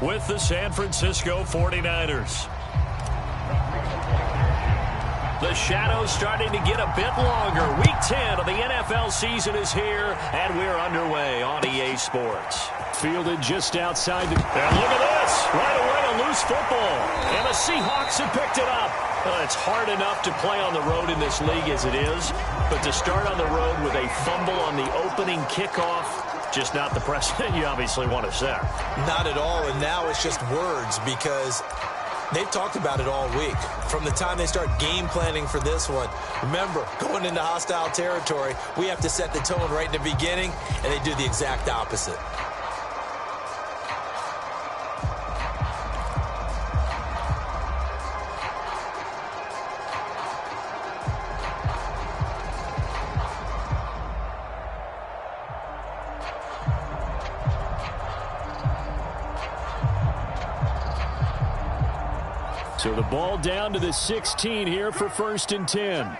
with the San Francisco 49ers. The shadows starting to get a bit longer. Week 10 of the NFL season is here, and we're underway on EA Sports. Fielded just outside the... And look at this. Right away, a loose football. And the Seahawks have picked it up. It's hard enough to play on the road in this league as it is, but to start on the road with a fumble on the opening kickoff, just not the precedent you obviously want to set. Not at all, and now it's just words because they've talked about it all week. From the time they start game planning for this one, remember, going into hostile territory, we have to set the tone right in the beginning, and they do the exact opposite. So the ball down to the 16 here for 1st and 10.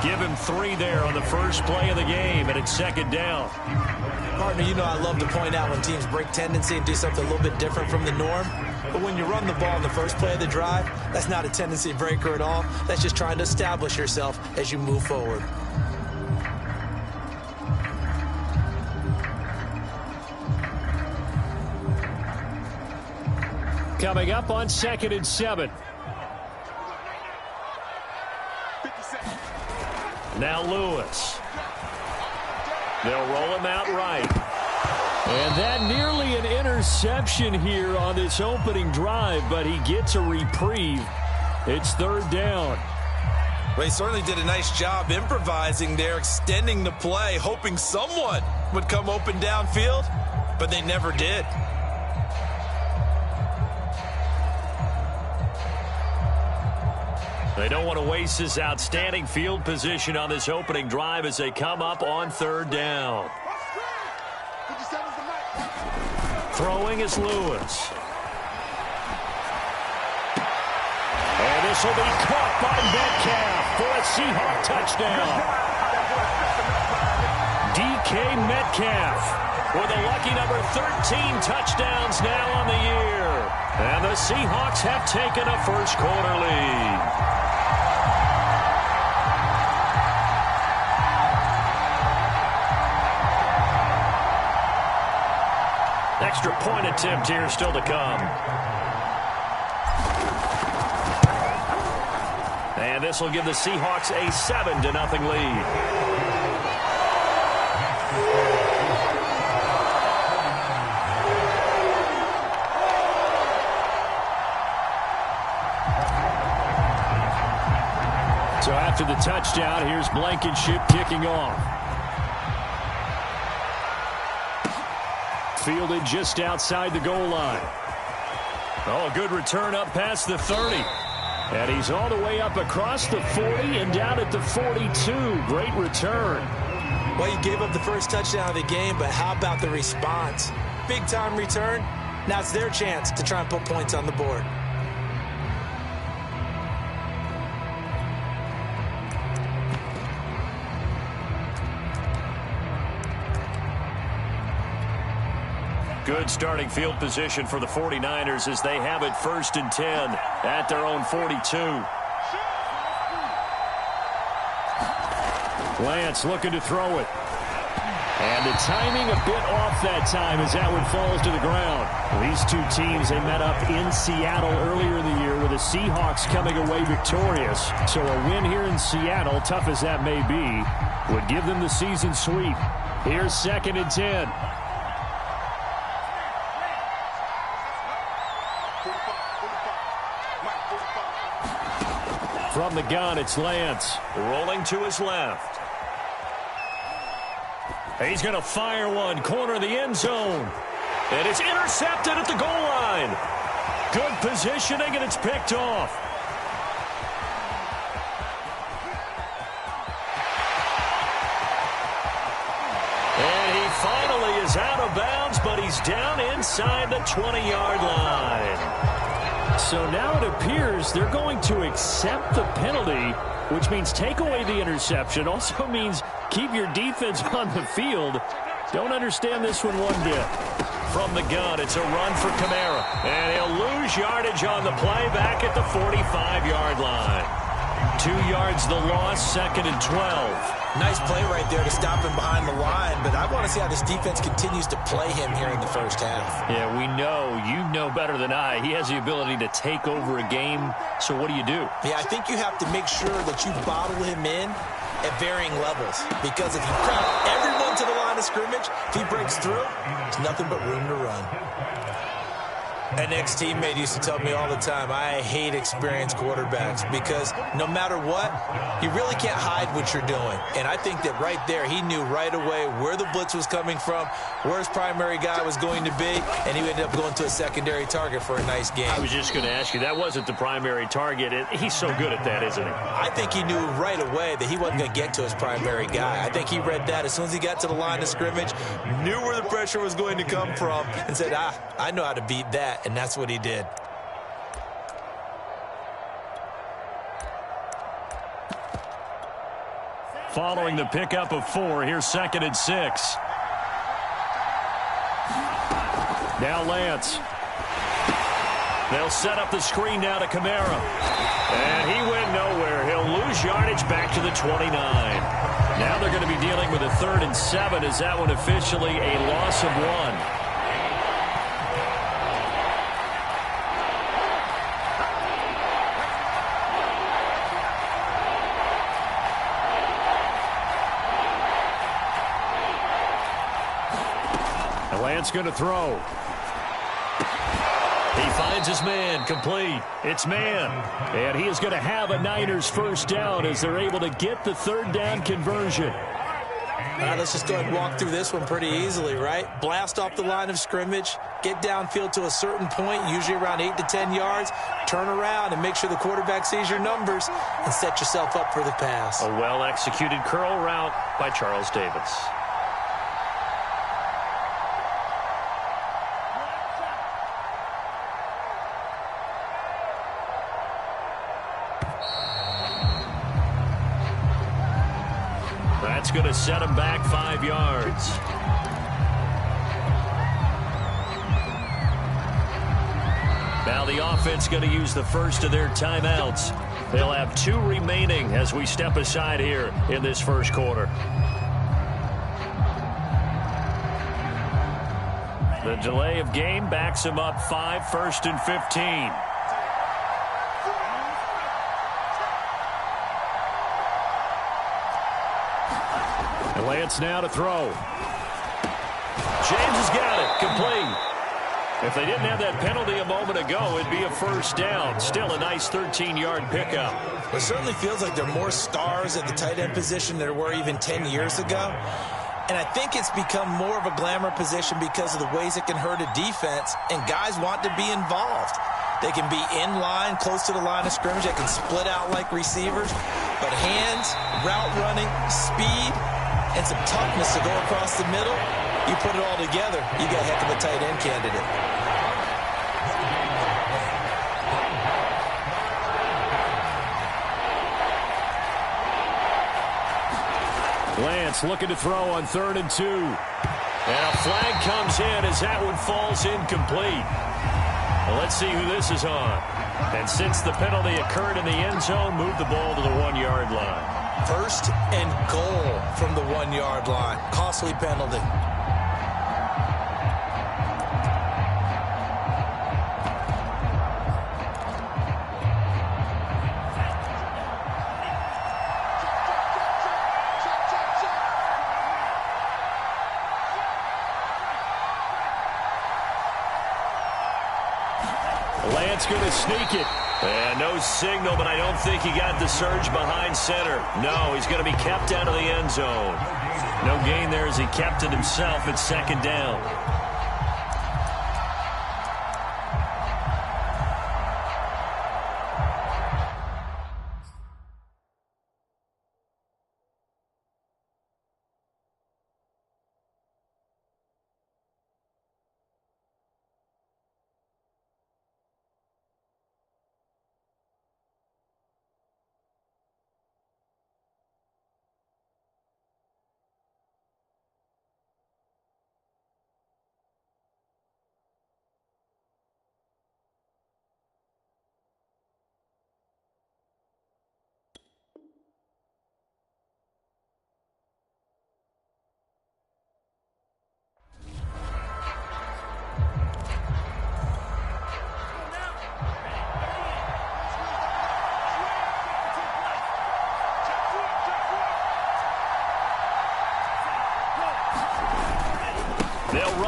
Give him 3 there on the first play of the game, and it's 2nd down. Partner, you know I love to point out when teams break tendency and do something a little bit different from the norm. But when you run the ball in the first play of the drive, that's not a tendency breaker at all. That's just trying to establish yourself as you move forward. Coming up on 2nd and 7. Now Lewis. They'll roll him out right. And that nearly an interception here on this opening drive, but he gets a reprieve. It's 3rd down. Well, he certainly did a nice job improvising there, extending the play, hoping someone would come open downfield, but they never did. They don't want to waste this outstanding field position on this opening drive as they come up on 3rd down. Throwing is Lewis. And this will be caught by Metcalf for a Seahawk touchdown. DK Metcalf with a lucky number 13 touchdowns now on the year. And the Seahawks have taken a first-quarter lead. Extra point attempt here still to come. And this will give the Seahawks a 7-0 lead. So after the touchdown, here's Blankenship kicking off. Fielded just outside the goal line. Oh, good return up past the 30. And he's all the way up across the 40 and down at the 42. Great return. Well, you gave up the first touchdown of the game, but how about the response? Big-time return. Now it's their chance to try and put points on the board. Good starting field position for the 49ers as they have it 1st and 10 at their own 42. Lance looking to throw it. And the timing a bit off that time as that one falls to the ground. These two teams, they met up in Seattle earlier in the year with the Seahawks coming away victorious. So a win here in Seattle, tough as that may be, would give them the season sweep. Here's 2nd and 10. From the gun, it's Lance. Rolling to his left. He's going to fire one, corner of the end zone. And it's intercepted at the goal line. Good positioning, and it's picked off. And he finally is out of bounds, but he's down inside the 20-yard line. So now it appears they're going to accept the penalty, which means take away the interception. Also means keep your defense on the field. Don't understand this one bit. From the gun, it's a run for Kamara. And he'll lose yardage on the play back at the 45-yard line. 2 yards the loss, 2nd and 12. Nice play right there to stop him behind the line, but I want to see how this defense continues to play him here in the first half. Yeah, we know. You know better than I. He has the ability to take over a game, so what do you do? Yeah, I think you have to make sure that you bottle him in at varying levels, because if you crowd everyone to the line of scrimmage, if he breaks through, there's nothing but room to run. An ex-teammate used to tell me all the time, I hate experienced quarterbacks because no matter what, you really can't hide what you're doing. And I think that right there, he knew right away where the blitz was coming from, where his primary guy was going to be, and he ended up going to a secondary target for a nice game. I was just going to ask you, that wasn't the primary target. He's so good at that, isn't he? I think he knew right away that he wasn't going to get to his primary guy. I think he read that as soon as he got to the line of scrimmage, knew where the pressure was going to come from, and said, I know how to beat that. And that's what he did. Following the pickup of 4, here's 2nd and 6. Now Lance. They'll set up the screen now to Kamara. And he went nowhere. He'll lose yardage back to the 29. Now they're going to be dealing with a 3rd and 7. Is that one officially a loss of 1? Lance going to throw. He finds his man, complete. It's man. And he is going to have a Niners first down as they're able to get the 3rd down conversion. All right, let's just go ahead and walk through this one pretty easily, right? Blast off the line of scrimmage, get downfield to a certain point, usually around 8 to 10 yards, turn around and make sure the quarterback sees your numbers and set yourself up for the pass. A well-executed curl route by Charles Davis. That's going to set him back 5 yards. Now the offense going to use the first of their timeouts. They'll have 2 remaining as we step aside here in this first quarter. The delay of game backs him up 5, 1st and 15. Lance now to throw. James has got it. Complete. If they didn't have that penalty a moment ago, it'd be a first down. Still a nice 13-yard pickup. It certainly feels like there are more stars at the tight end position than there were even 10 years ago. And I think it's become more of a glamour position because of the ways it can hurt a defense, and guys want to be involved. They can be in line, close to the line of scrimmage. They can split out like receivers. But hands, route running, speed, and some toughness to go across the middle, you put it all together, you got a heck of a tight end candidate. Lance looking to throw on 3rd and 2. And a flag comes in as that one falls incomplete. Well, let's see who this is on. And since the penalty occurred in the end zone, move the ball to the 1-yard line. 1st and goal from the 1-yard line. Costly penalty. Lance going to sneak it. And no signal, but I don't think he got the surge behind center. No, he's going to be kept out of the end zone. No gain there as he kept it himself at 2nd down.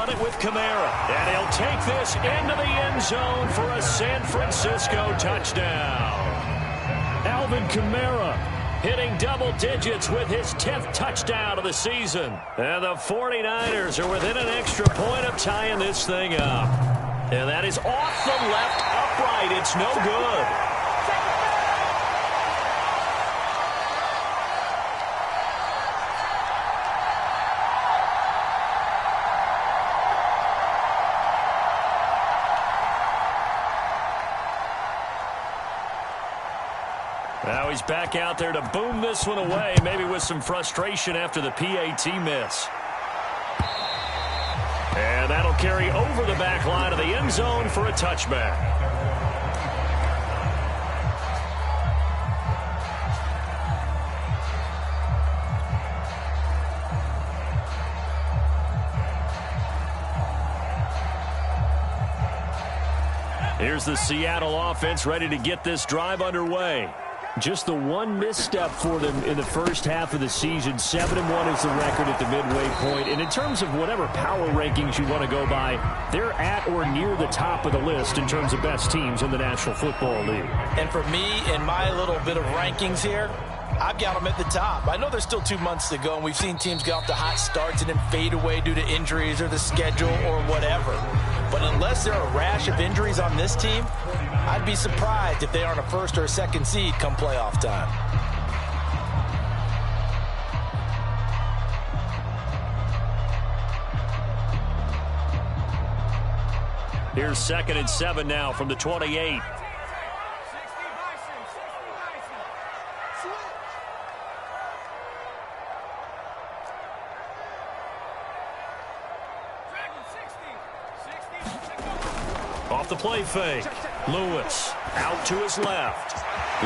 run it with Kamara. And he'll take this into the end zone for a San Francisco touchdown. Alvin Kamara hitting double digits with his 10th touchdown of the season. And the 49ers are within an extra point of tying this thing up. And that is off the left upright. It's no good. Now he's back out there to boom this one away, maybe with some frustration after the PAT miss. And that'll carry over the back line of the end zone for a touchback. Here's the Seattle offense ready to get this drive underway. Just the one misstep for them in the first half of the season. 7-1 is the record at the midway point. And in terms of whatever power rankings you want to go by, they're at or near the top of the list in terms of best teams in the National Football League. And for me, in my little bit of rankings here, I've got them at the top. I know there's still 2 months to go, and we've seen teams get off to hot starts and then fade away due to injuries or the schedule or whatever. But unless there are a rash of injuries on this team, I'd be surprised if they aren't a first or a second seed come playoff time. Here's 2nd and 7 now from the 28. Off the play fake. Lewis out to his left.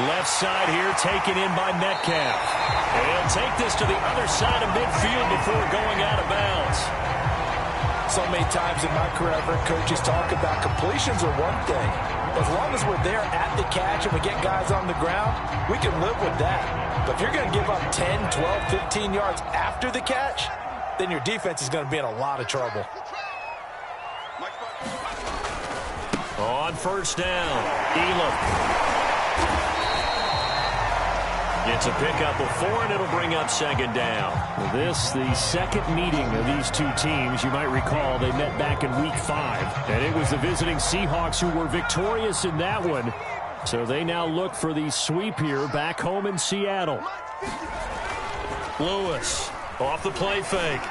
Left side here taken in by Metcalf. And he'll take this to the other side of midfield before going out of bounds. So many times in my career, I've heard coaches talk about completions are one thing. As long as we're there at the catch and we get guys on the ground, we can live with that. But if you're going to give up 10, 12, 15 yards after the catch, then your defense is going to be in a lot of trouble. On first down, Elam. It's a pickup of 4, and it'll bring up 2nd down. This, the second meeting of these two teams. You might recall they met back in Week 5, and it was the visiting Seahawks who were victorious in that one. So they now look for the sweep here back home in Seattle. Lewis off the play fake.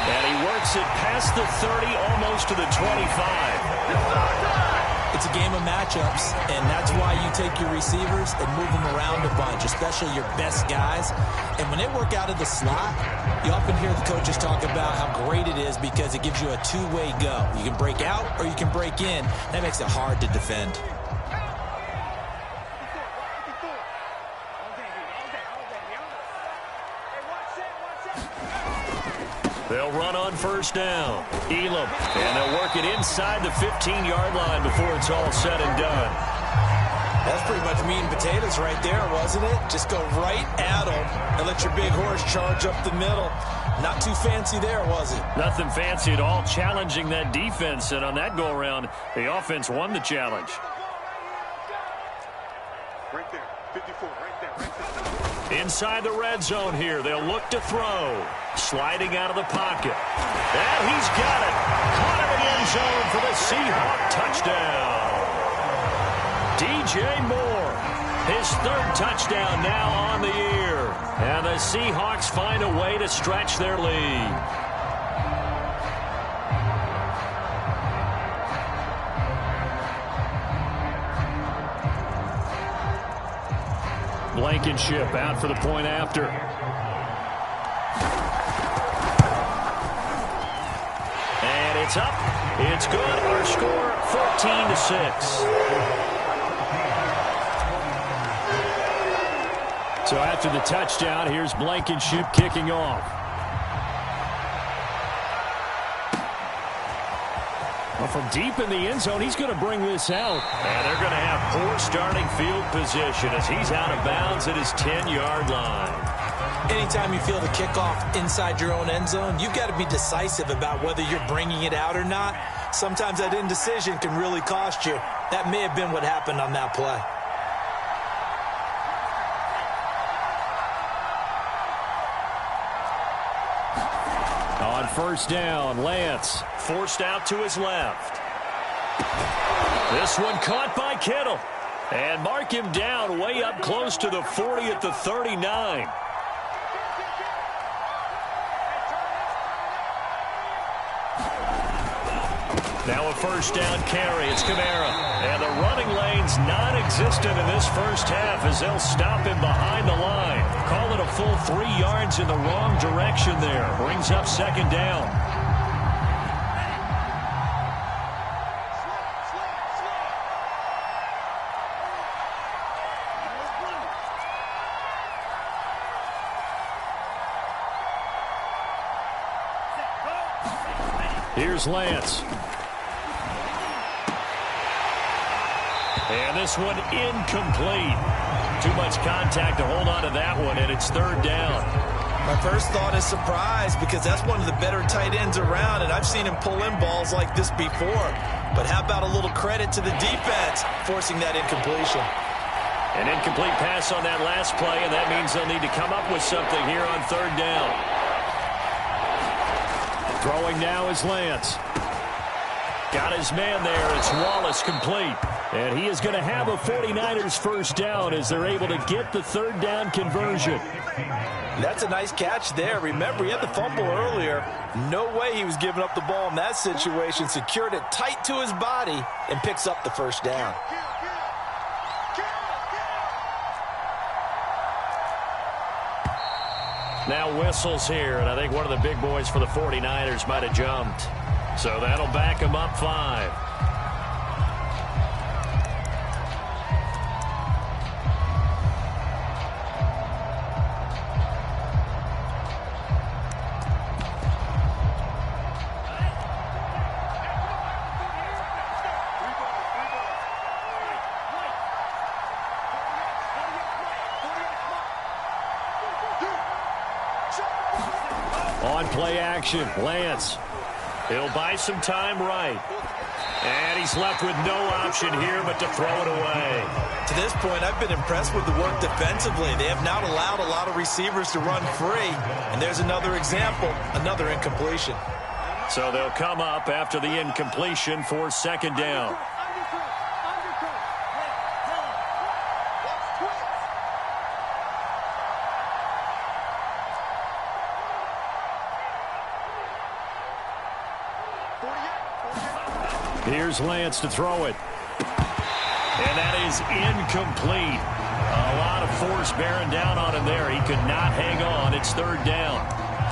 And he works it past the 30, almost to the 25. It's a game of matchups, and that's why you take your receivers and move them around a bunch, especially your best guys. And when they work out of the slot, you often hear the coaches talk about how great it is because it gives you a two-way go. You can break out or you can break in. That makes it hard to defend. They'll run on first down. Elam. And they'll work it inside the 15-yard line before it's all said and done. That's pretty much meat and potatoes right there, wasn't it? Just go right at them and let your big horse charge up the middle. Not too fancy there, was it? Nothing fancy at all, challenging that defense. And on that go-around, the offense won the challenge. Right there, 54, right there. Inside the red zone here, they'll look to throw. Sliding out of the pocket. And he's got it. Caught him in the end zone for the Seahawk touchdown. DJ Moore, his 3rd touchdown now on the year. And the Seahawks find a way to stretch their lead. Blankenship out for the point after. And it's up. It's good. Our score, 14-6. So after the touchdown, here's Blankenship kicking off. Well, from deep in the end zone, he's going to bring this out. And they're going to have poor starting field position as he's out of bounds at his 10-yard line. Anytime you feel the kickoff inside your own end zone, you've got to be decisive about whether you're bringing it out or not. Sometimes that indecision can really cost you. That may have been what happened on that play. On first down, Lance. Forced out to his left. This one caught by Kittle. And mark him down way up close to the 40 at the 39. Now a first down carry. It's Kamara. And the running lane's non-existent in this first half as they'll stop him behind the line. Call it a full 3 yards in the wrong direction there. Brings up second down. Here's Lance. And this one incomplete. Too much contact to hold on to that one, and it's third down. My first thought is surprise because that's one of the better tight ends around, and I've seen him pull in balls like this before. But how about a little credit to the defense forcing that incompletion? An incomplete pass on that last play, and that means they'll need to come up with something here on third down. Throwing now is Lance. Got his man there. It's Wallace complete. And he is going to have a 49ers first down as they're able to get the third down conversion. That's a nice catch there. Remember, he had the fumble earlier. No way he was giving up the ball in that situation. Secured it tight to his body and picks up the first down. Now whistles here, and I think one of the big boys for the 49ers might have jumped. So that'll back him up 5. On play action, Lance. He'll buy some time right. And he's left with no option here but to throw it away. To this point, I've been impressed with the work defensively. They have not allowed a lot of receivers to run free. And there's another example, another incompletion. So they'll come up after the incompletion for second down. Here's Lance to throw it. And that is incomplete. A lot of force bearing down on him there. He could not hang on. It's third down.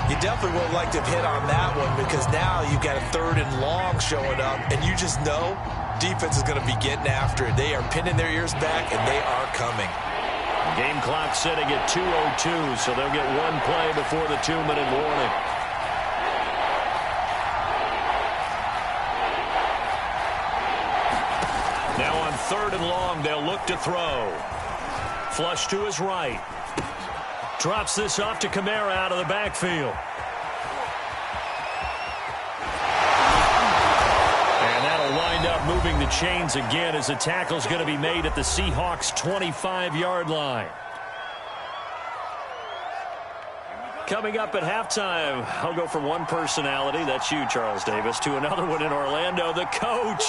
You definitely would like to have hit on that one because now you've got a third and long showing up, and you just know defense is going to be getting after it. They are pinning their ears back, and they are coming. Game clock sitting at 2:02, so they'll get one play before the 2-minute warning. Now on third and long, they'll look to throw. Flush to his right. Drops this off to Kamara out of the backfield. And that'll wind up moving the chains again as the tackle's going to be made at the Seahawks' 25-yard line. Coming up at halftime, I'll go from one personality, that's you, Charles Davis, to another one in Orlando, the coach.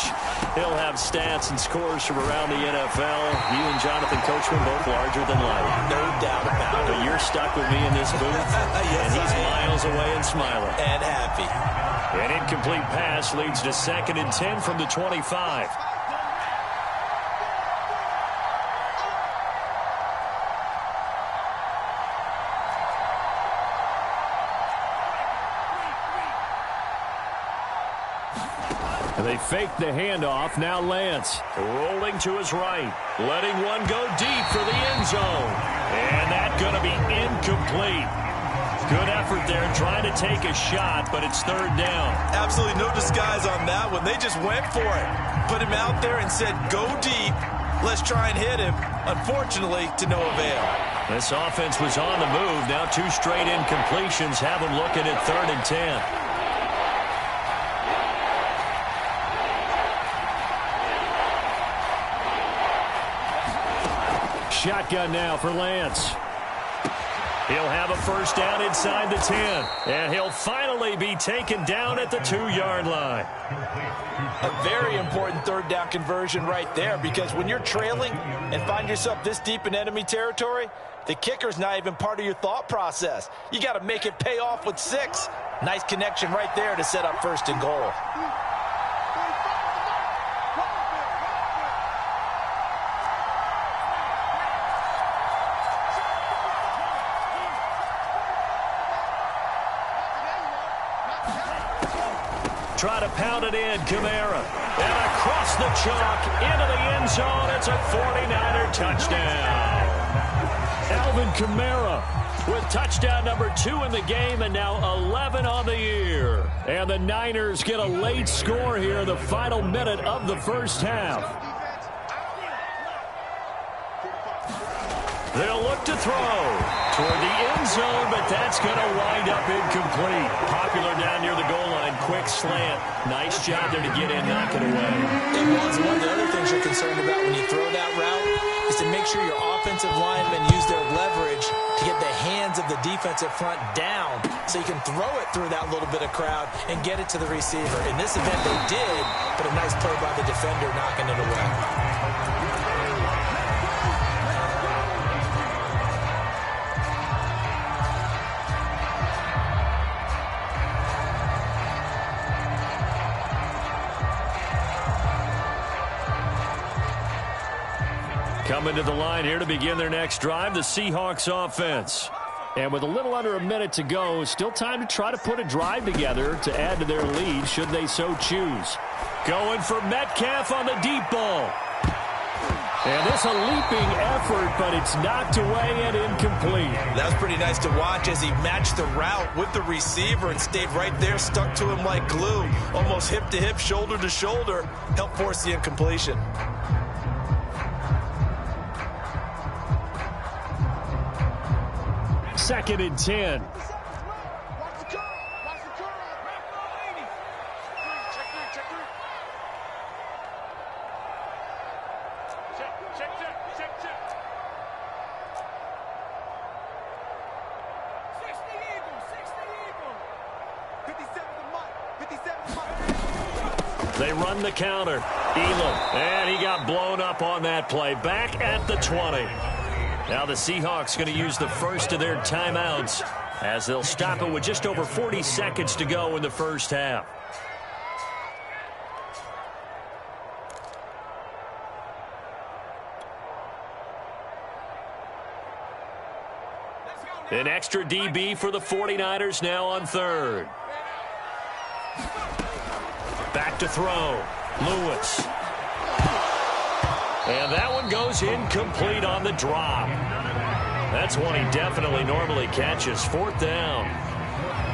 He'll have stats and scores from around the NFL. You and Jonathan Coachman both larger than life. No doubt about it. But you're stuck with me in this booth, Yes, and he's I am. miles away and smiling. And happy. An incomplete pass leads to 2nd and 10 from the 25. And they fake the handoff. Now Lance. Rolling to his right. Letting one go deep for the end zone. And that's going to be incomplete. Good effort there trying to take a shot, but it's third down. Absolutely no disguise on that one. They just went for it. Put him out there and said, go deep. Let's try and hit him. Unfortunately, to no avail. This offense was on the move. Now 2 straight incompletions have them looking at 3rd and 10. Shotgun now for Lance. He'll have a first down inside the 10. And he'll finally be taken down at the 2-yard line. A very important 3rd down conversion right there, because when you're trailing and find yourself this deep in enemy territory, the kicker's not even part of your thought process. You got to make it pay off with 6. Nice connection right there to set up 1st and goal. Try to pound it in, Kamara. And across the chalk, into the end zone. It's a 49er touchdown. Alvin Kamara with touchdown number 2 in the game, and now 11 on the year. And the Niners get a late score here in the final minute of the first half. They'll look to throw toward the end zone, but that's going to wind up incomplete. Popular down near the goal line. Quick slant. Nice job there to get in, knock it away. It was. One of the other things you're concerned about when you throw that route is to make sure your offensive linemen use their leverage to get the hands of the defensive front down so you can throw it through that little bit of crowd and get it to the receiver. In this event, they did, but a nice play by the defender knocking it away. Coming to the line here to begin their next drive, the Seahawks offense. And with a little under a minute to go, still time to try to put a drive together to add to their lead should they so choose. Going for Metcalf on the deep ball. And this a leaping effort, but it's knocked away and incomplete. That was pretty nice to watch as he matched the route with the receiver and stayed right there, stuck to him like glue. Almost hip to hip, shoulder to shoulder. Helped force the incompletion. 2nd and 10. They run the counter. Elam, and he got blown up on that play. Back at the 20. Now the Seahawks going to use the first of their timeouts as they'll stop it with just over 40 seconds to go in the first half. An extra DB for the 49ers now on 3rd. Back to throw. Lewis. And that one goes incomplete on the drop. That's one he definitely normally catches. 4th down.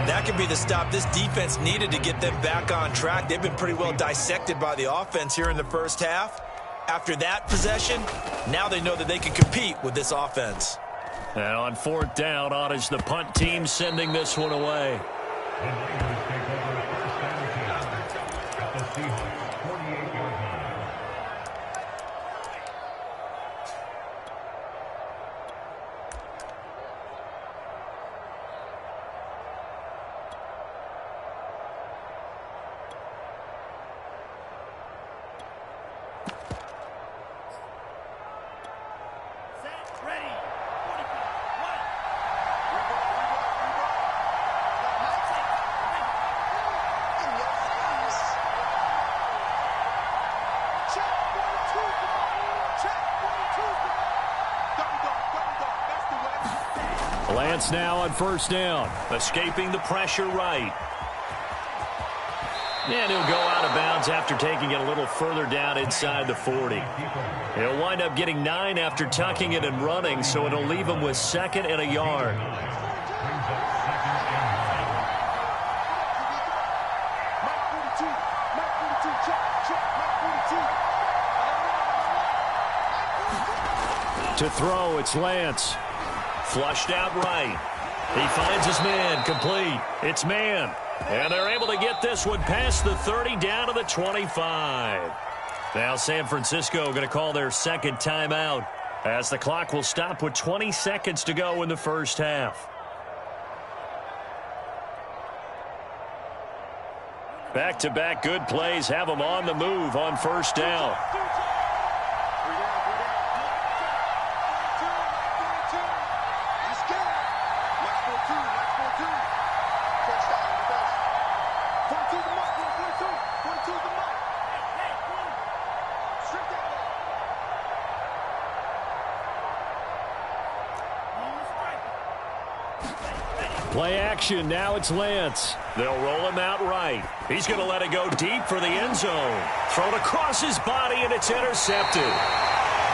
That could be the stop this defense needed to get them back on track. They've been pretty well dissected by the offense here in the first half. After that possession, now they know that they can compete with this offense. And on 4th down, on is the punt team sending this one away. Lance now on 1st down. Escaping the pressure right. And he'll go out of bounds after taking it a little further down inside the 40. He'll wind up getting 9 after tucking it and running, so it'll leave him with 2nd and a yard. To throw, it's Lance. Flushed out right. He finds his man, complete. It's man. And they're able to get this one past the 30 down to the 25. Now San Francisco going to call their second timeout as the clock will stop with 20 seconds to go in the first half. Back-to-back good plays have them on the move on first down. Play action. Now it's Lance. They'll roll him out right. He's going to let it go deep for the end zone. Thrown across his body, and it's intercepted.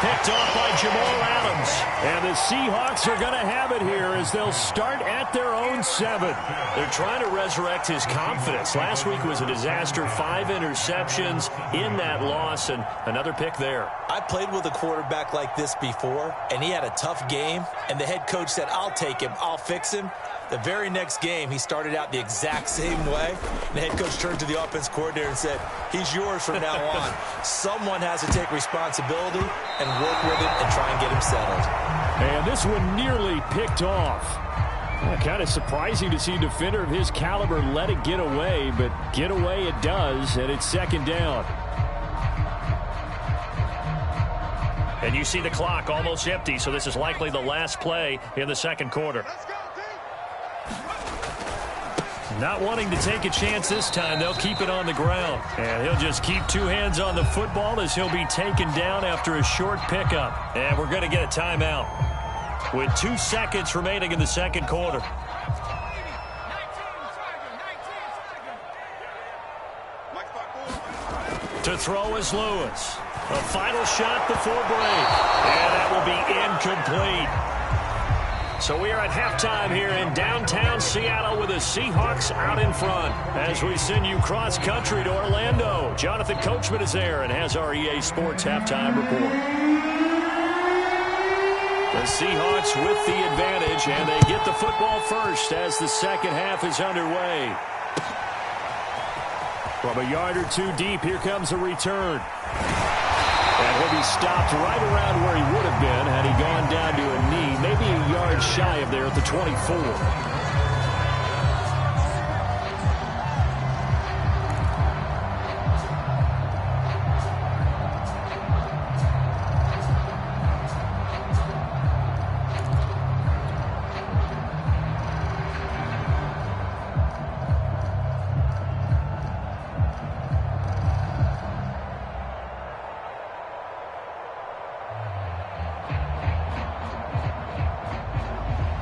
Picked off by Jamal Adams. And the Seahawks are going to have it here as they'll start at their own 7. They're trying to resurrect his confidence. Last week was a disaster. 5 interceptions in that loss, and another pick there. I played with a quarterback like this before, and he had a tough game, and the head coach said, I'll take him, I'll fix him. The very next game, he started out the exact same way. The head coach turned to the offense coordinator and said, he's yours from now on. Someone has to take responsibility and work with him and try and get him settled. And this one nearly picked off. Kind of surprising to see a defender of his caliber let it get away, but get away it does, and it's second down. And you see the clock almost empty, so this is likely the last play in the second quarter. Not wanting to take a chance this time, they'll keep it on the ground. And he'll just keep 2 hands on the football as he'll be taken down after a short pickup. And we're going to get a timeout with 2 seconds remaining in the second quarter. To throw is Lewis. A final shot before break. And that will be incomplete. So we are at halftime here in downtown Seattle with the Seahawks out in front. As we send you cross-country to Orlando, Jonathan Coachman is there and has our EA Sports halftime report. The Seahawks with the advantage, and they get the football first as the second half is underway. From a yard or 2 deep, here comes a return. And he'll be stopped right around where he would have been had he gone down to a knee, maybe a yard shy of there at the 24.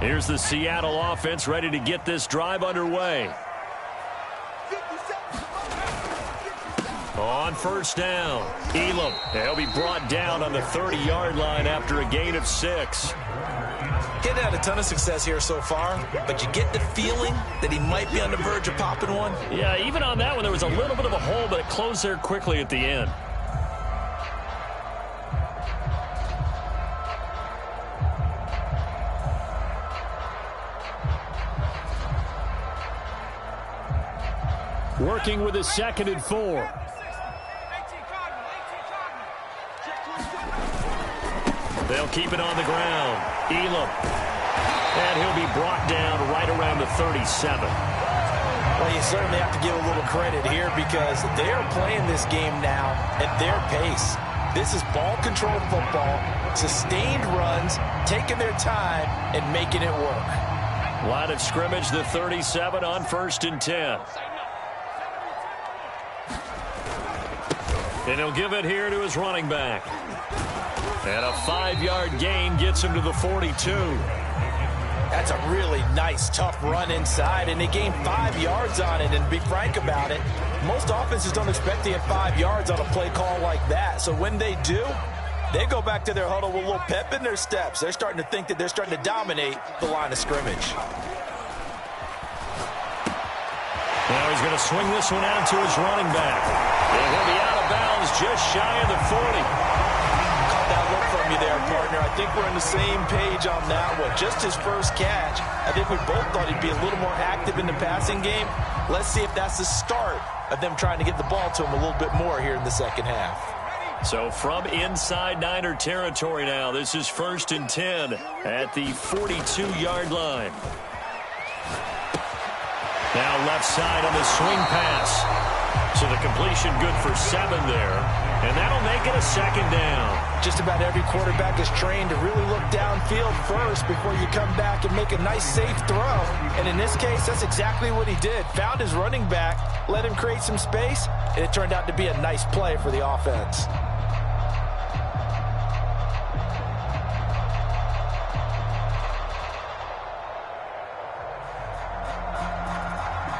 Here's the Seattle offense ready to get this drive underway. On first down, Elam. He'll be brought down on the 30-yard line after a gain of 6. Getting had a ton of success here so far, but you get the feeling that he might be on the verge of popping one. Yeah, even on that one, there was a little bit of a hole, but it closed there quickly at the end. Working with a 2nd and 4. They'll keep it on the ground. Elam. And he'll be brought down right around the 37. Well, you certainly have to give a little credit here because they are playing this game now at their pace. This is ball control football, sustained runs, taking their time and making it work. Line of scrimmage, the 37 on 1st and 10. And he'll give it here to his running back. And a 5-yard gain gets him to the 42. That's a really nice, tough run inside, and they gained 5 yards on it. And to be frank about it, most offenses don't expect to get 5 yards on a play call like that. So when they do, they go back to their huddle with a little pep in their steps. They're starting to think that they're starting to dominate the line of scrimmage. Now he's going to swing this one out to his running back. And he'll be out of bounds just shy of the 40. Caught that look from you there, partner. I I think we're on the same page on that one. Just his first catch, I think we both thought he'd be a little more active in the passing game. Let's see if that's the start of them trying to get the ball to him a little bit more here in the second half. So from inside Niner territory now, this is 1st and 10 at the 42-yard line. Now left side on the swing pass. So the completion good for 7 there. And that'll make it a 2nd down. Just about every quarterback is trained to really look downfield first before you come back and make a nice, safe throw. And in this case, that's exactly what he did. Found his running back, let him create some space, and it turned out to be a nice play for the offense.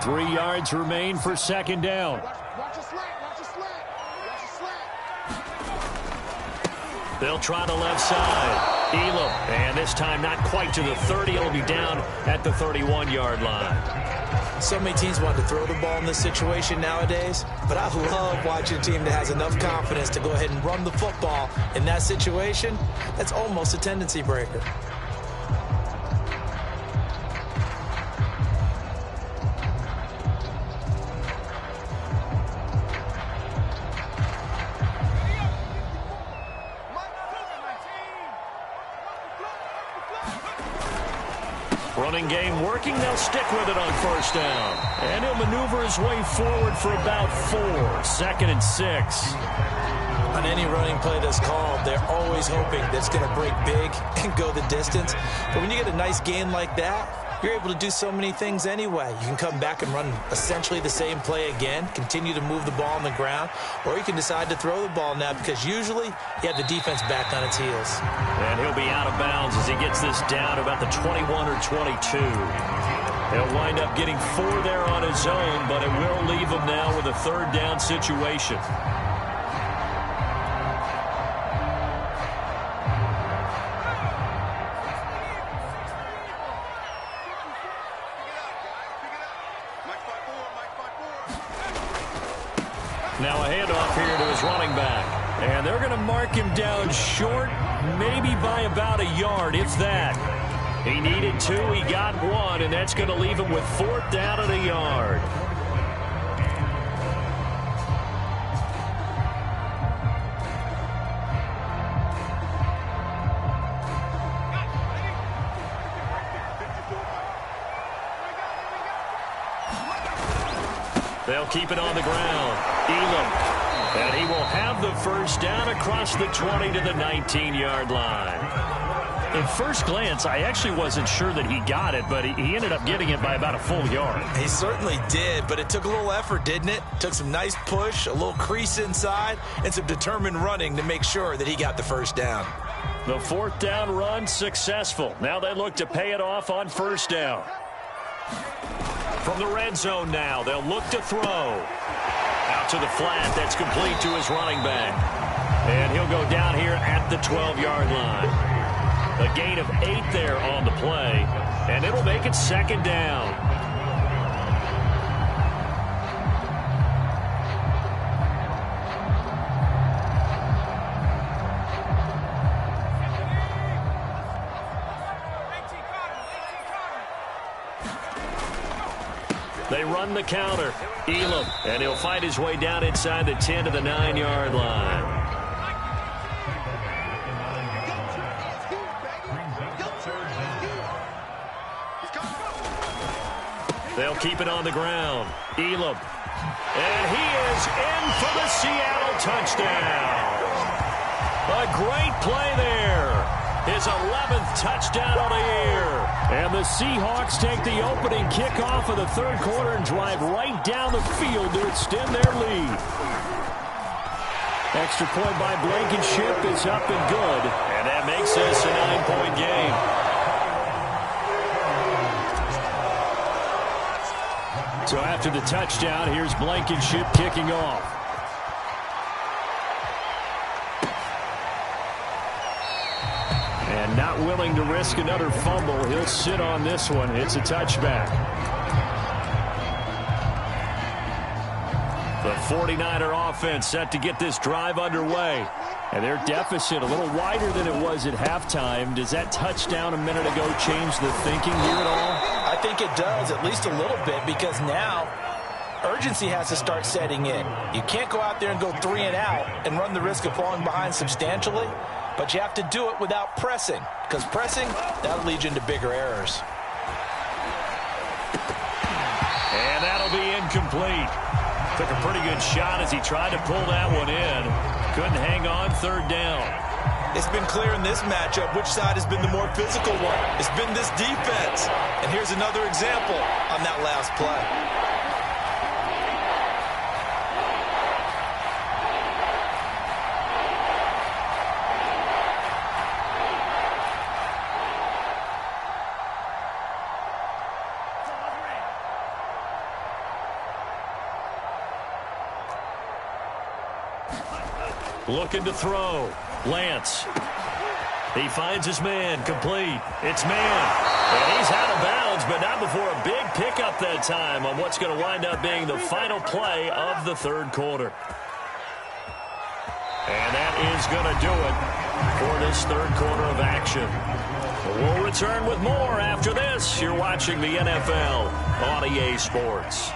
Three yards remain for 2nd down. They'll try the left side. Elam, and this time not quite to the 30. It'll be down at the 31-yard line. So many teams want to throw the ball in this situation nowadays, but I love watching a team that has enough confidence to go ahead and run the football in that situation. That's almost a tendency breaker. Running game working. They'll stick with it on 1st down. And he'll maneuver his way forward for about 4. 2nd and 6. On any running play that's called, they're always hoping that it's going to break big and go the distance. But when you get a nice gain like that, you're able to do so many things anyway. You can come back and run essentially the same play again, continue to move the ball on the ground, or you can decide to throw the ball now because usually you have the defense back on its heels. And he'll be out of bounds as he gets this down about the 21 or 22. He'll wind up getting 4 there on his own, but it will leave him now with a 3rd down situation. Now a handoff here to his running back. And they're going to mark him down short, maybe by about a yard, if that. He needed 2, he got 1, and that's going to leave him with 4th down and a yard. They'll keep it on the ground. Elam. And he will have the 1st down across the 20 to the 19-yard line. At first glance, I actually wasn't sure that he got it, but he ended up getting it by about a full yard. He certainly did, but it took a little effort, didn't it? Took some nice push, a little crease inside, and some determined running to make sure that he got the 1st down. The 4th down run successful. Now they look to pay it off on 1st down. From the red zone now, they'll look to throw. Out to the flat, that's complete to his running back. And he'll go down here at the 12-yard line. A gain of 8 there on the play, and it'll make it 2nd down. They run the counter. Elam, and he'll fight his way down inside the 10 to the 9-yard line. They'll keep it on the ground. Elam. And he is in for the Seattle touchdown. A great play there. His 11th touchdown of the year. And the Seahawks take the opening kickoff of the 3rd quarter and drive right down the field to extend their lead. Extra point by Blankenship is up and good. And that makes this a 9-point game. So after the touchdown, here's Blankenship kicking off. And not willing to risk another fumble, he'll sit on this one. It's a touchback. The 49er offense set to get this drive underway. And their deficit a little wider than it was at halftime. Does that touchdown a minute ago change the thinking here at all? I think it does, at least a little bit, because now urgency has to start setting in. You can't go out there and go 3 and out and run the risk of falling behind substantially, but you have to do it without pressing, because pressing, that'll lead you into bigger errors. And that'll be incomplete. Took a pretty good shot as he tried to pull that one in. Couldn't hang on, third down. It's been clear in this matchup which side has been the more physical one. It's been this defense. And here's another example on that last play. Looking to throw. Lance. He finds his man. Complete. It's man. And he's out of bounds, but not before a big pickup that time on what's going to wind up being the final play of the third quarter. And that is going to do it for this third quarter of action. We'll return with more after this. You're watching the NFL on EA Sports.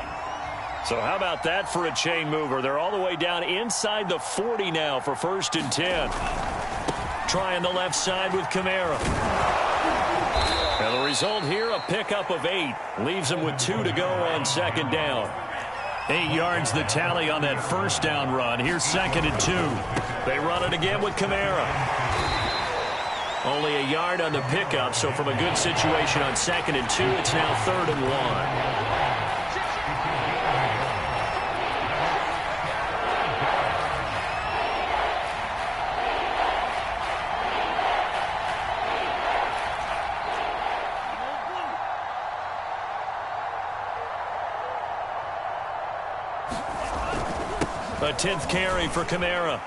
So how about that for a chain mover? They're all the way down inside the 40 now for 1st and 10. Trying the left side with Kamara. And the result here, a pickup of 8. Leaves him with 2 to go on 2nd down. 8 yards the tally on that 1st down run. Here's 2nd and 2. They run it again with Kamara. Only a yard on the pickup, so from a good situation on 2nd and 2, it's now 3rd and 1. A 10th carry for Kamara.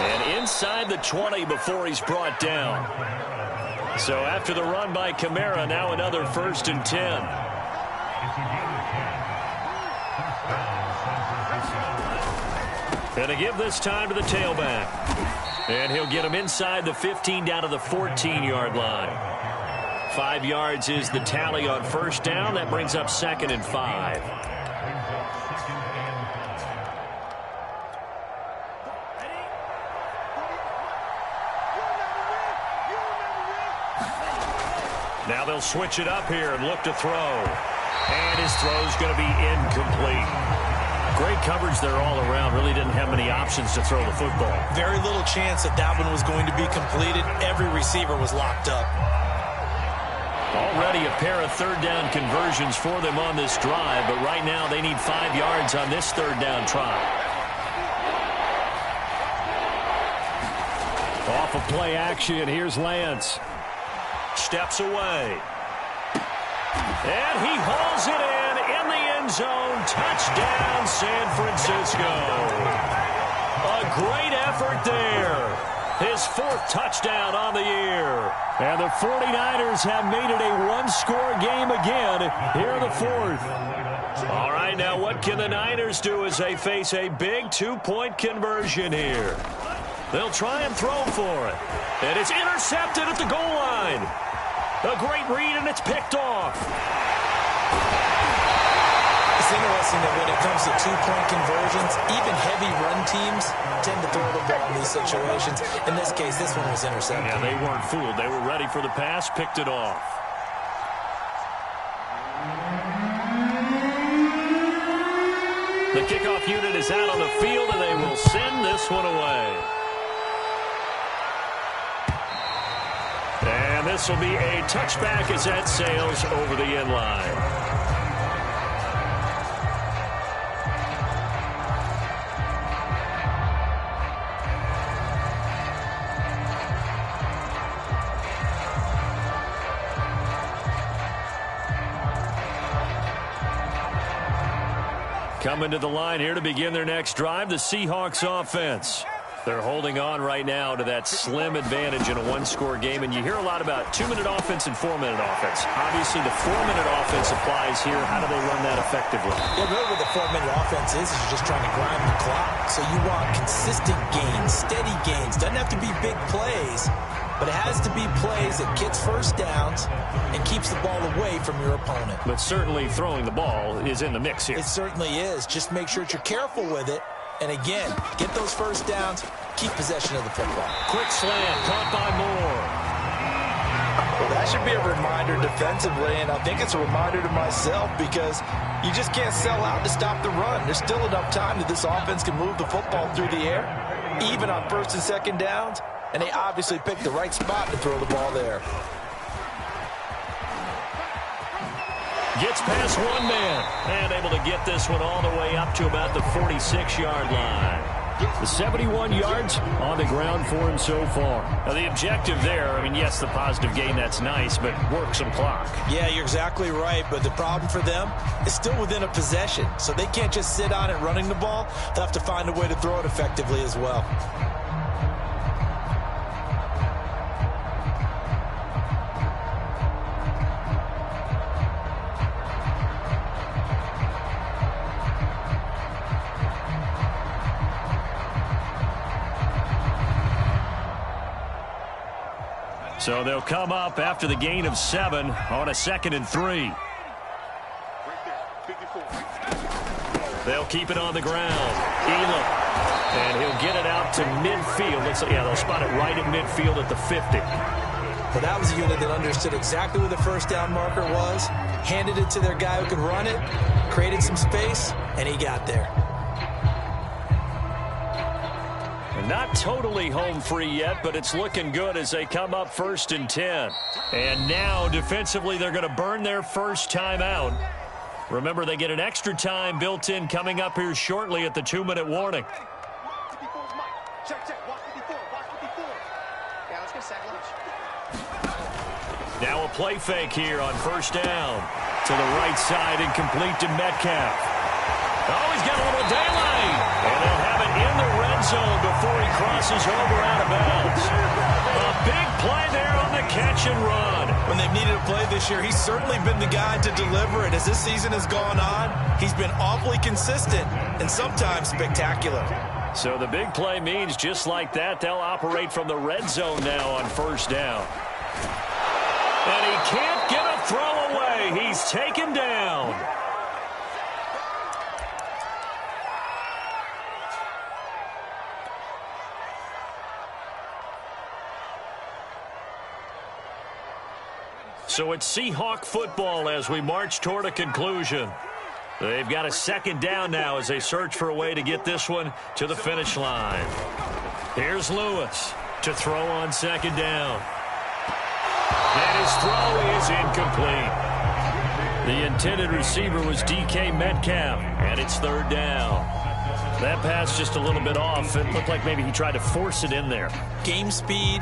And inside the 20 before he's brought down. So after the run by Kamara, now another 1st and 10. And to give this time to the tailback. And he'll get him inside the 15 down to the 14-yard line. 5 yards is the tally on 1st down. That brings up 2nd and 5. Now they'll switch it up here and look to throw. And his throw's going to be incomplete. Great coverage there all around. Really didn't have many options to throw the football. Very little chance that that one was going to be completed. Every receiver was locked up. Already a pair of 3rd down conversions for them on this drive, but right now they need 5 yards on this 3rd down try. Off of play action, here's Lance. Steps away. And he hauls it in the end zone. Touchdown, San Francisco. A great effort there. His 4th touchdown on the year. And the 49ers have made it a one-score game again here in the 4th. All right, now what can the Niners do as they face a big 2-point conversion here? They'll try and throw for it. And it's intercepted at the goal line. A great read, and it's picked off. It's interesting that when it comes to 2-point conversions, even heavy run teams tend to throw the ball in these situations. In this case, this one was intercepted. Yeah, they weren't fooled. They were ready for the pass, picked it off. The kickoff unit is out on the field, and they will send this one away. And this will be a touchback as that sails over the end line. Coming to the line here to begin their next drive, the Seahawks offense. They're holding on right now to that slim advantage in a one-score game, and you hear a lot about 2-minute offense and 4-minute offense. Obviously, the 4-minute offense applies here. How do they run that effectively? Yeah, really what the 4-minute offense is you're just trying to grind the clock. So you want consistent gains, steady gains. Doesn't have to be big plays, but it has to be plays that gets first downs and keeps the ball away from your opponent. But certainly throwing the ball is in the mix here. It certainly is. Just make sure that you're careful with it. And again, get those first downs, keep possession of the football. Quick slant, caught by Moore. Well, that should be a reminder defensively, and I think it's a reminder to myself because you just can't sell out to stop the run. There's still enough time that this offense can move the football through the air, even on first and second downs, and they obviously picked the right spot to throw the ball there. Gets past one man and able to get this one all the way up to about the 46-yard line. The 71 yards on the ground for him so far. Now, the objective there, I mean, yes, the positive gain, that's nice, but work some clock. Yeah, you're exactly right, but the problem for them is still within a possession, so they can't just sit on it running the ball. They'll have to find a way to throw it effectively as well. So they'll come up after the gain of 7 on a 2nd and 3. They'll keep it on the ground. Elam. And he'll get it out to midfield. Yeah, they'll spot it right at midfield at the 50. Well, that was a unit that understood exactly where the first down marker was, handed it to their guy who could run it, created some space, and he got there. Not totally home free yet, but it's looking good as they come up 1st and 10. And now, defensively, they're going to burn their first time out. Remember, they get an extra time built in coming up here shortly at the 2-minute warning. Now a play fake here on 1st down. To the right side and complete to Metcalf. Oh, he's got a little daylight. And they'll have it in the red zone before he crosses over out of bounds. A big play there on the catch and run. When they've needed a play this year, he's certainly been the guy to deliver it. As this season has gone on, he's been awfully consistent and sometimes spectacular. So the big play means just like that, they'll operate from the red zone now on 1st down. And he can't get a throw away. He's taken down. So it's Seahawk football as we march toward a conclusion. They've got a 2nd down now as they search for a way to get this one to the finish line. Here's Lewis to throw on 2nd down. And his throw is incomplete. The intended receiver was DK Metcalf, and it's 3rd down. That pass just a little bit off. It looked like maybe he tried to force it in there. Game speed,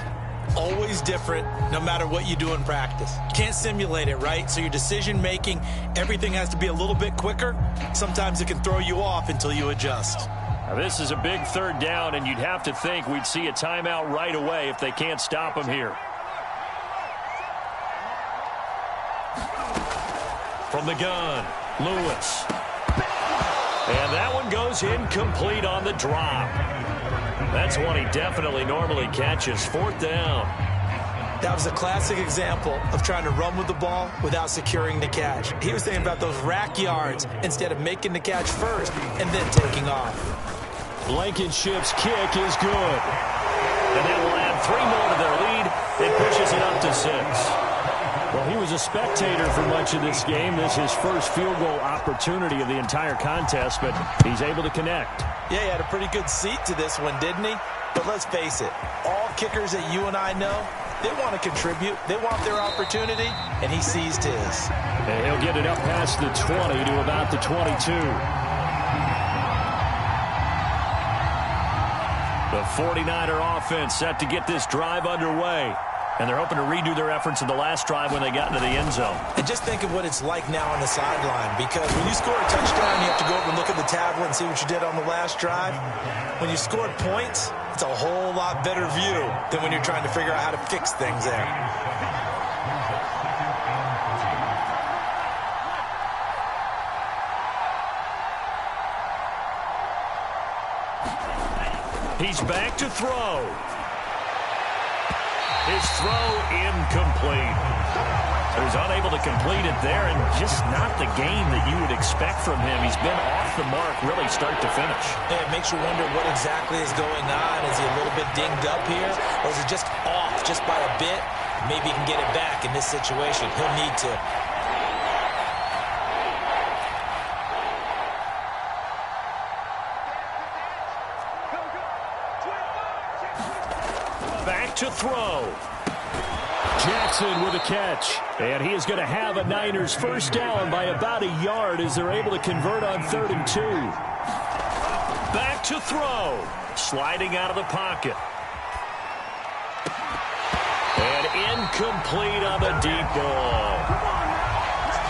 always different, no matter what you do in practice. You can't simulate it, right? So your decision-making, everything has to be a little bit quicker. Sometimes it can throw you off until you adjust. Now, this is a big 3rd down, and you'd have to think we'd see a timeout right away if they can't stop him here. From the gun, Lewis. And that one goes incomplete on the drop. That's one he definitely normally catches. 4th down. That was a classic example of trying to run with the ball without securing the catch. He was thinking about those rack yards instead of making the catch first and then taking off. Blankenship's kick is good. And that will add 3 more to their lead. It pushes it up to 6. Well, he was a spectator for much of this game. This is his first field goal opportunity of the entire contest, but he's able to connect. Yeah, he had a pretty good seat to this one, didn't he? But let's face it, all kickers that you and I know, they want to contribute. They want their opportunity, and he seized his. And he'll get it up past the 20 to about the 22. The 49er offense set to get this drive underway. And they're hoping to redo their efforts in the last drive when they got into the end zone. And just think of what it's like now on the sideline, because when you score a touchdown, you have to go over and look at the tablet and see what you did on the last drive. When you scored points, That's a whole lot better view than when you're trying to figure out how to fix things there. He's back to throw. His throw incomplete. So he's unable to complete it there, and just not the game that you would expect from him. He's been off the mark really start to finish. Yeah, it makes you wonder what exactly is going on. Is he a little bit dinged up here, or is it just off just by a bit? Maybe he can get it back in this situation. He'll need to. Back to throw. Jackson with a catch. And he is going to have a Niners first down by about a yard as they're able to convert on 3rd and 2. Back to throw. Sliding out of the pocket. And incomplete on the deep ball.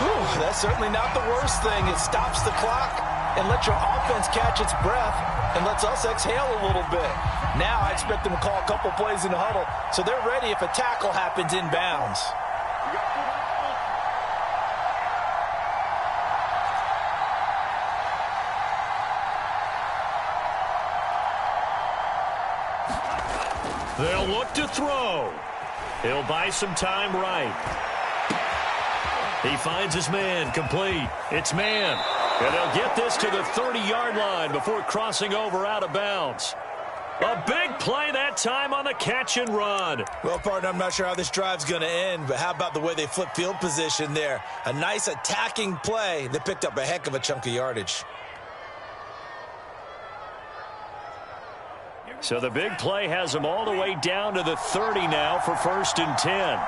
Whew, that's certainly not the worst thing. It stops the clock and lets your offense catch its breath and lets us exhale a little bit. Now I expect them to call a couple plays in the huddle so they're ready if a tackle happens inbounds. They'll look to throw. He'll buy some time right. He finds his man, complete. It's man. And they'll get this to the 30-yard line before crossing over out of bounds. A big play that time on the catch and run. Well, partner, I'm not sure how this drive's going to end, but how about the way they flip field position there? A nice attacking play that picked up a heck of a chunk of yardage. So the big play has them all the way down to the 30 now for 1st and 10.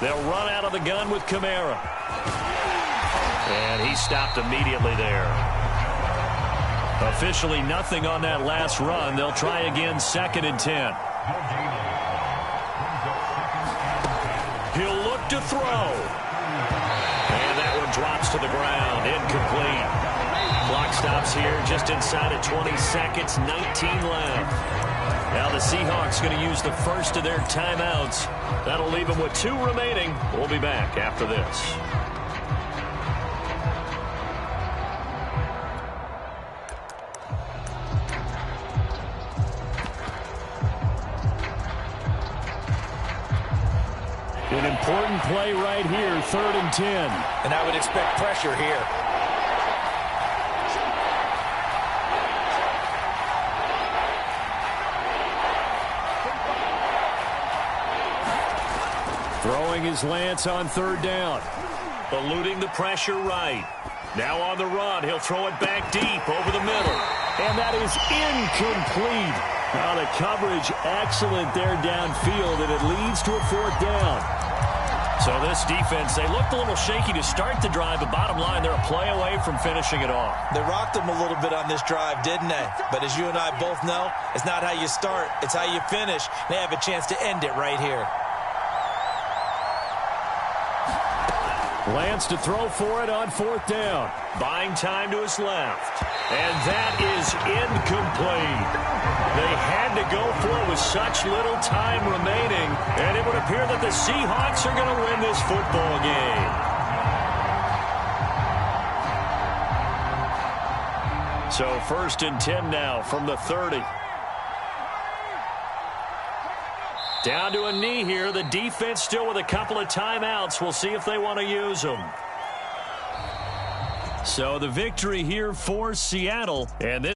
They'll run out of the gun with Kamara. And he stopped immediately there. Officially nothing on that last run. They'll try again 2nd and 10. He'll look to throw. And that one drops to the ground. Incomplete. Clock stops here just inside of 20 seconds. 19 left. Now the Seahawks going to use the first of their timeouts. That'll leave them with 2 remaining. We'll be back after this. An important play right here, 3rd and 10. And I would expect pressure here. Throwing his Lance on 3rd down. Eluding the pressure right. Now on the run. He'll throw it back deep over the middle. And that is incomplete. Now the coverage excellent there downfield, and it leads to a 4th down. So this defense, they looked a little shaky to start the drive, but bottom line, they're a play away from finishing it off. They rocked them a little bit on this drive, didn't they? But as you and I both know, it's not how you start, it's how you finish. They have a chance to end it right here. Lance to throw for it on 4th down. Buying time to his left. And that is incomplete. They had to go for it with such little time remaining, and it would appear that the Seahawks are going to win this football game. So 1st and 10 now from the 30. Down to a knee here. The defense still with a couple of timeouts. We'll see if they want to use them. So the victory here for Seattle. And this